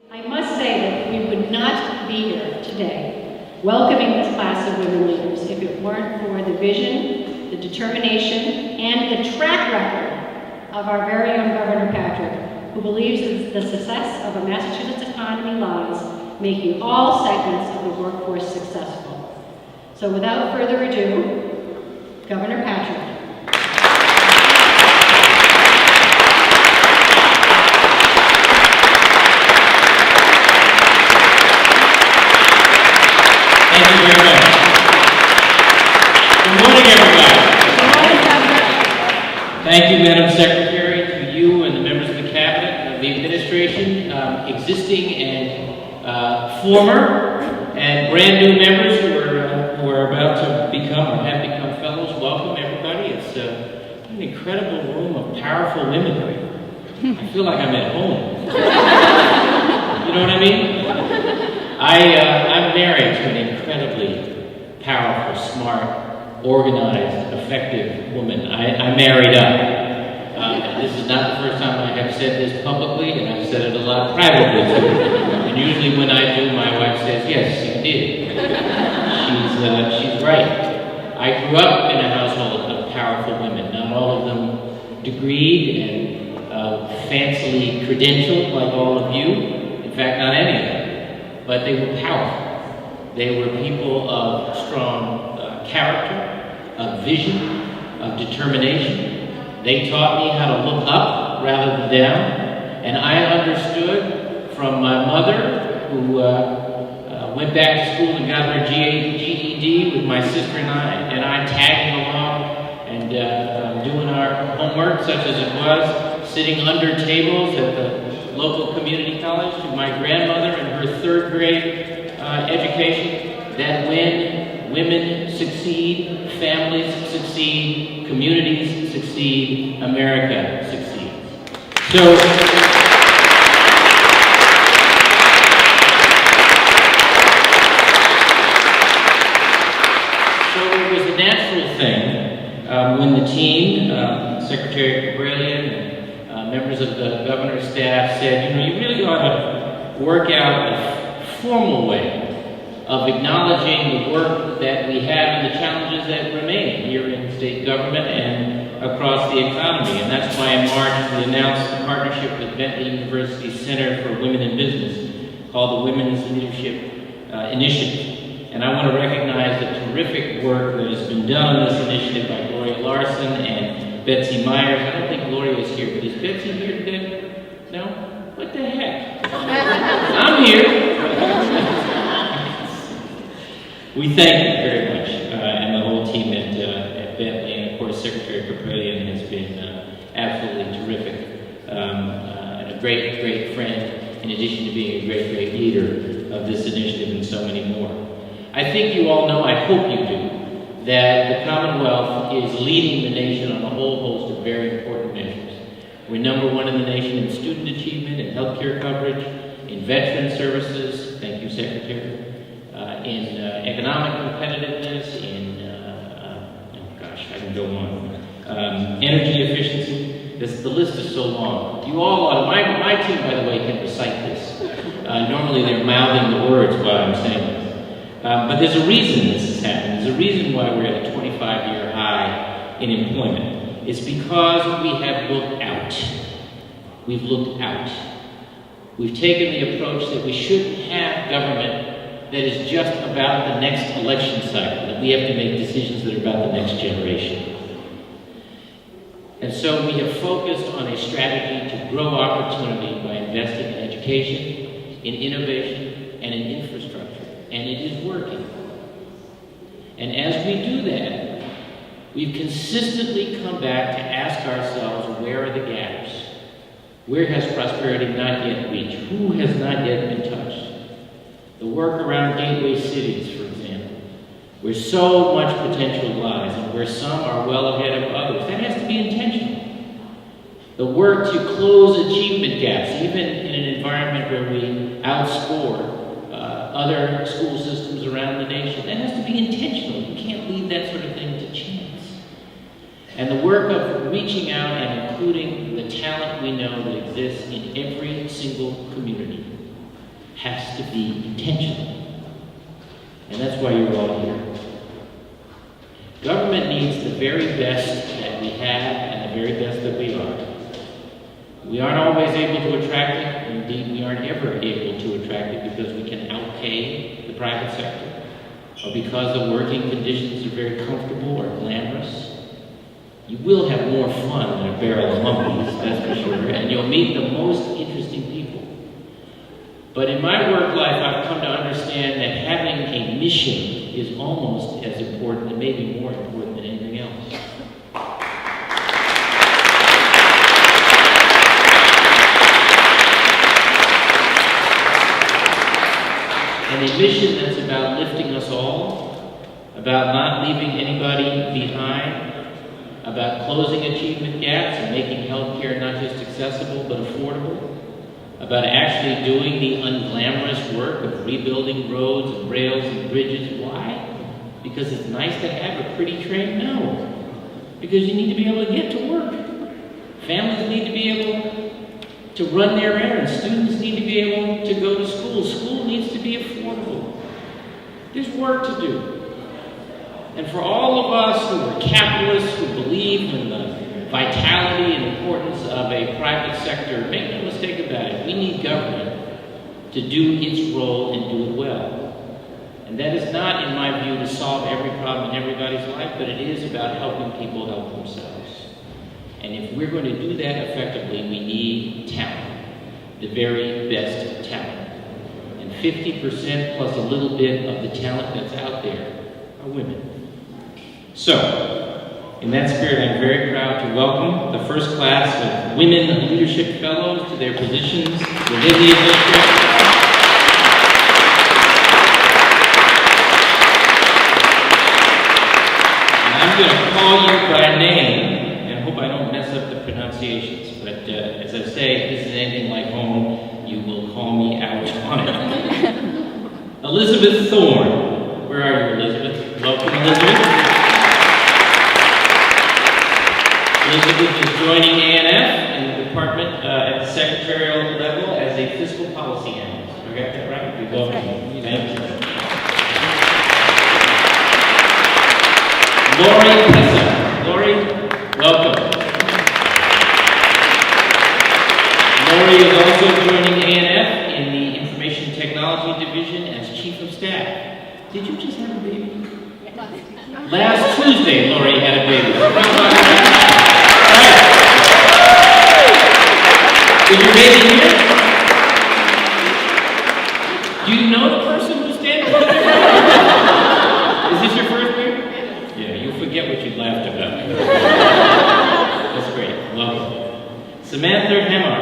I must say that we would not be here today welcoming this class of women leaders if it weren't for the vision, the determination, and the track record of our very own Governor Patrick, who believes that the success of a Massachusetts economy lies making all segments of the workforce successful. So without further ado, Governor Patrick. Thank you very much. Good morning, everybody. Good morning, Governor. Thank you, Madam Secretary, to you and the members of the Cabinet, the administration, existing and former, and brand new members who are about to become or have become fellows. Welcome, everybody. It's an incredible room of powerful women. I feel like I'm at home. You know what I mean? I'm married to an incredibly powerful, smart, organized, effective woman. I married up. This is not the first time I have said this publicly, and I've said it a lot privately too. And usually when I do, my wife says, "Yes, you did." She's right. I grew up in a household of powerful women, not all of them degreed and fancily credentialed like all of you. In fact, not any of them. But they were powerful. They were people of strong character, of vision, of determination. They taught me how to look up rather than down. And I understood from my mother, who went back to school and got her GED with my sister and I tagging along and doing our homework, such as it was, sitting under tables at the local community college, to my grandmother and her third grade education, that when women succeed, families succeed, communities succeed, America succeeds. So it was a natural thing when the team, Secretary Cabrelian, members of the governor's staff said, you really ought to work out a formal way of acknowledging the work that we have and the challenges that remain here in state government and across the economy. And that's why in March we announced a partnership with Bentley University's Center for Women in Business called the Women's Leadership Initiative. And I want to recognize the terrific work that has been done on this initiative by Gloria Larson and Betsy Myers. I don't think Gloria is here, but is Betsy here today? No? What the heck? I'm here. We thank you very much, and the whole team at Bentley, and of course Secretary Caprelian has been absolutely terrific, and a great, great friend, in addition to being a great, great leader of this initiative and so many more. I think you all know, I hope you do, that the Commonwealth is leading the nation on a whole host of very important measures. We're number one in the nation in student achievement, in healthcare coverage, in veteran services, thank you, Secretary, in economic competitiveness, in, I can go on, energy efficiency. The list is so long. You all ought to, my team, by the way, can recite this. Normally they're mouthing the words while I'm saying this. But there's a reason this has happened. There's a reason why we're at a 25-year high in employment. It's because we have looked out. We've looked out. We've taken the approach that we shouldn't have government that is just about the next election cycle, that we have to make decisions that are about the next generation. And so we have focused on a strategy to grow opportunity by investing in education, in innovation, and in infrastructure. And it is working. And as we do that, we've consistently come back to ask ourselves, where are the gaps? Where has prosperity not yet reached? Who has not yet been touched? The work around gateway cities, for example, where so much potential lies and where some are well ahead of others. That has to be intentional. The work to close achievement gaps, even in an environment where we outscore other school systems around the nation, that has to be intentional. You can't leave that sort of thing to chance. And the work of reaching out and including the talent we know that exists in every single community, has to be intentional. And that's why you're all here. Government needs the very best that we have and the very best that we are. We aren't always able to attract it. Indeed, we aren't ever able to attract it because we can outpay the private sector, or because the working conditions are very comfortable or glamorous. You will have more fun than a barrel of monkeys, that's for sure, and you'll meet the most interesting people. But in my work life, I've come to understand that having a mission is almost as important, and maybe more important than anything else. And a mission that's about lifting us all, about not leaving anybody behind, about closing achievement gaps and making healthcare not just accessible but affordable, about actually doing the unglamorous work of rebuilding roads and rails and bridges. Why? Because it's nice to have a pretty train? No. Because you need to be able to get to work. Families need to be able to run their errands. Students need to be able to go to school. School needs to be affordable. There's work to do. And for all of us who are capitalists, who believe in the vitality and importance of a private sector, make no mistake about it, we need government to do its role and do it well. And that is not, in my view, to solve every problem in everybody's life, but it is about helping people help themselves. And if we're going to do that effectively, we need talent, the very best talent. And 50% plus a little bit of the talent that's out there are women. So, in that spirit, I'm very proud to welcome the first class of Women Leadership Fellows to their positions within the administration. And I'm going to call you by name, and I hope I don't mess up the pronunciations, but as I say, if this is anything like home, you will call me out on it. Elizabeth Thorne. Where are you, Elizabeth? Welcome, Elizabeth. Elizabeth is joining ANF in the department at the secretarial level as a fiscal policy analyst. I got that right? You're welcome. Thank you. Lori Pessa. Lori, welcome. Lori is also joining ANF in the Information Technology Division as Chief of Staff. Did you just have a baby? Last Tuesday, Lori had a baby. Is your baby here? Do you know the person who's standing there? Is this your first baby? Yeah, you'll forget what you laughed about. That's great. Love it. Samantha Hemar.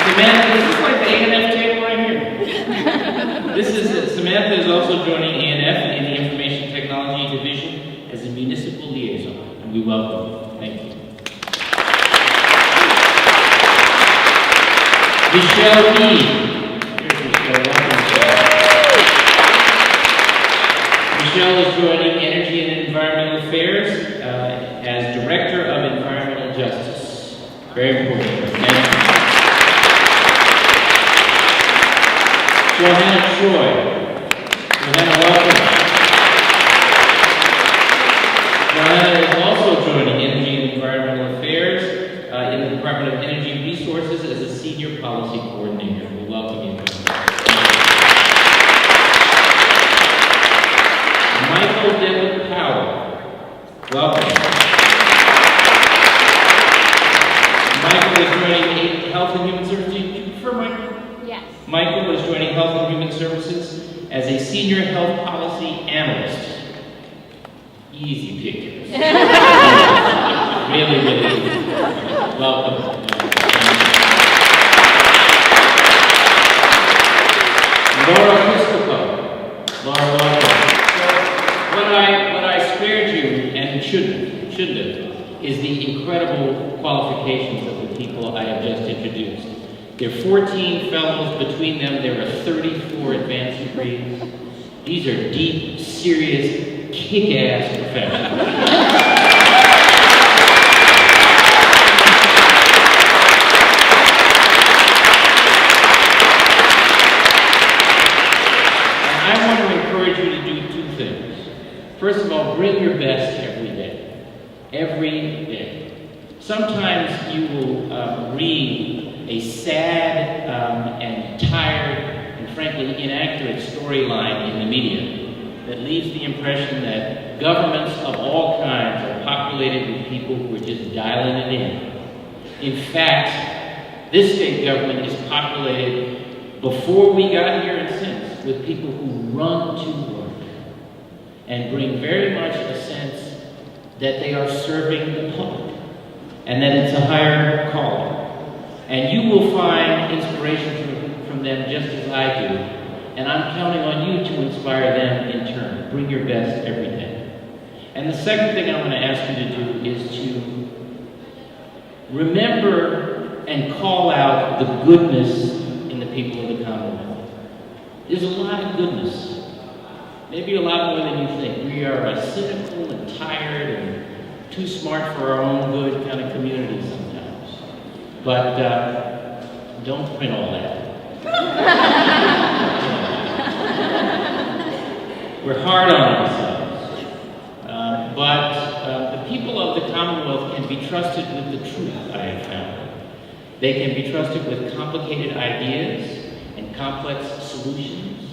Samantha, this is like the ANF table right here. This is Samantha is also joining ANF in the Information Technology Division as a municipal liaison. And we welcome you. Thank you. Michelle E. Here's Michelle. Welcome, Michelle. Michelle is joining Energy and Environmental Affairs as Director of Environmental Justice. Very important. Thank you. Johanna Troy. Johanna, welcome. Johanna is also joining Energy and Environmental Affairs in the Department of Energy Resources as a Senior Policy Coordinator. We welcome you. Michael Deval Patrick. Welcome. Michael is joining Health and Human Services. Do you prefer Michael? Yes. Michael is joining Health and Human Services as a Senior Health Policy Analyst. Easy pickings. Really, really easy. Welcome. Laura Piscopo. Laura, welcome. So what I spared you, and shouldn't have, is the incredible qualifications of the people I have just introduced. There are 14 fellows. Between them, there are 34 advanced degrees. These are deep, serious, kick-ass professionals. every day. Sometimes you will read a sad and tired and frankly inaccurate storyline in the media that leaves the impression that governments of all kinds are populated with people who are just dialing it in. In fact, this state government is populated before we got here and since with people who run to work and bring very much a sense that they are serving the public and that it's a higher calling. And you will find inspiration from them just as I do. And I'm counting on you to inspire them in turn. Bring your best every day. And the second thing I'm going to ask you to do is to remember and call out the goodness in the people of the Commonwealth. There's a lot of goodness. Maybe a lot more than you think. We are a cynical and tired and too smart for our own good kind of community sometimes. But don't print all that. We're hard on ourselves. But the people of the Commonwealth can be trusted with the truth, I have found. They can be trusted with complicated ideas and complex solutions.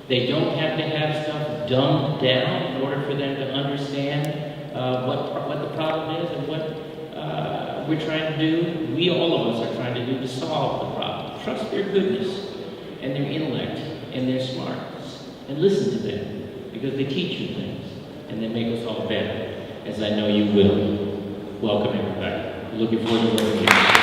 They don't have to have stuff dumbed down in order for them to understand what the problem is and what we're trying to do. We, all of us, are trying to do to solve the problem. Trust their goodness and their intellect and their smarts. And listen to them, because they teach you things and they make us all better, as I know you will. Welcome, everybody. Looking forward to working with you.